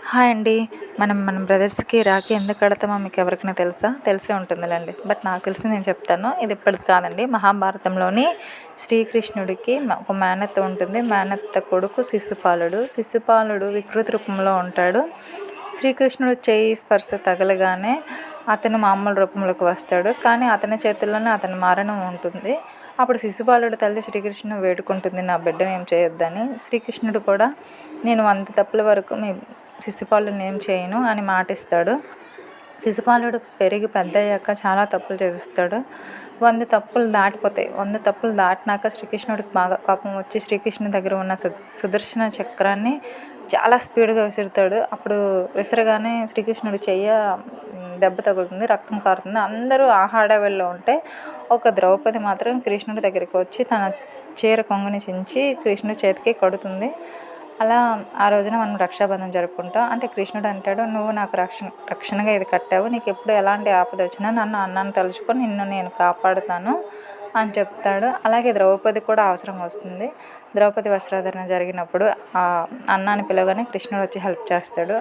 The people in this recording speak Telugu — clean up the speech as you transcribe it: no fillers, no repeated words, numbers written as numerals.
హాయ్ అండి. మన బ్రదర్స్‌కి రాఖీ ఎందుకు కడతామో మీకు ఎవరికైనా తెలుసా? తెలిసే ఉంటుందిలెండి. బట్ నాకు తెలిసింది నేను చెప్తాను. ఇది ఇప్పటిది కాదండి. మహాభారతంలోని శ్రీకృష్ణుడికి ఒక మేనత్త ఉంటుంది. మేనత్త కొడుకు శిశుపాలుడు. శిశుపాలుడు వికృతి రూపంలో ఉంటాడు. శ్రీకృష్ణుడు చేయి స్పర్శ తగలగానే అతను మామూలు రూపంలోకి వస్తాడు. కానీ అతని చేతుల్లోనే అతని మరణం ఉంటుంది. అప్పుడు శిశుపాలుడి తల్లి శ్రీకృష్ణుని వేడుకుంటుంది, నా బిడ్డను ఏం చేయొద్దని. శ్రీకృష్ణుడు కూడా నేను 100 తప్పుల వరకు మీ శిశుపాలుని ఏం చేయను అని మాటిస్తాడు. శిశుపాలుడు పెరిగి పెద్దయ్యాక చాలా తప్పులు చేస్తాడు. 100 తప్పులు దాటిపోతాయి. 100 తప్పులు దాటినాక శ్రీకృష్ణుడికి బాగా కోపం వచ్చి శ్రీకృష్ణుడి దగ్గర ఉన్న సుదర్శన చక్రాన్ని చాలా స్పీడ్గా విసురుతాడు. అప్పుడు విసరగానే శ్రీకృష్ణుడి చెయ్య దెబ్బ తగులుతుంది, రక్తం కారుతుంది. అందరూ ఆ హడావిడిలో ఉంటే ఒక ద్రౌపది మాత్రం కృష్ణుడి దగ్గరికి వచ్చి తన చీర కొంగుని చించి కృష్ణుడి చేతికి కొడుతుంది. అలా ఆ రోజున మనం రక్షాబంధం జరుపుకుంటాం. అంటే కృష్ణుడు అంటాడు, నువ్వు నాకు రక్షణగా ఇది కట్టావు, నీకు ఎప్పుడు ఎలాంటి ఆపద వచ్చినా నన్ను అన్నాన్ని తలుచుకొని నిన్ను నేను కాపాడుతాను అని చెప్తాడు. అలాగే ద్రౌపది కూడా అవసరం వస్తుంది. ద్రౌపది వస్త్రాధరణ జరిగినప్పుడు ఆ అన్నాన్ని పిలవగానే కృష్ణుడు వచ్చి హెల్ప్ చేస్తాడు.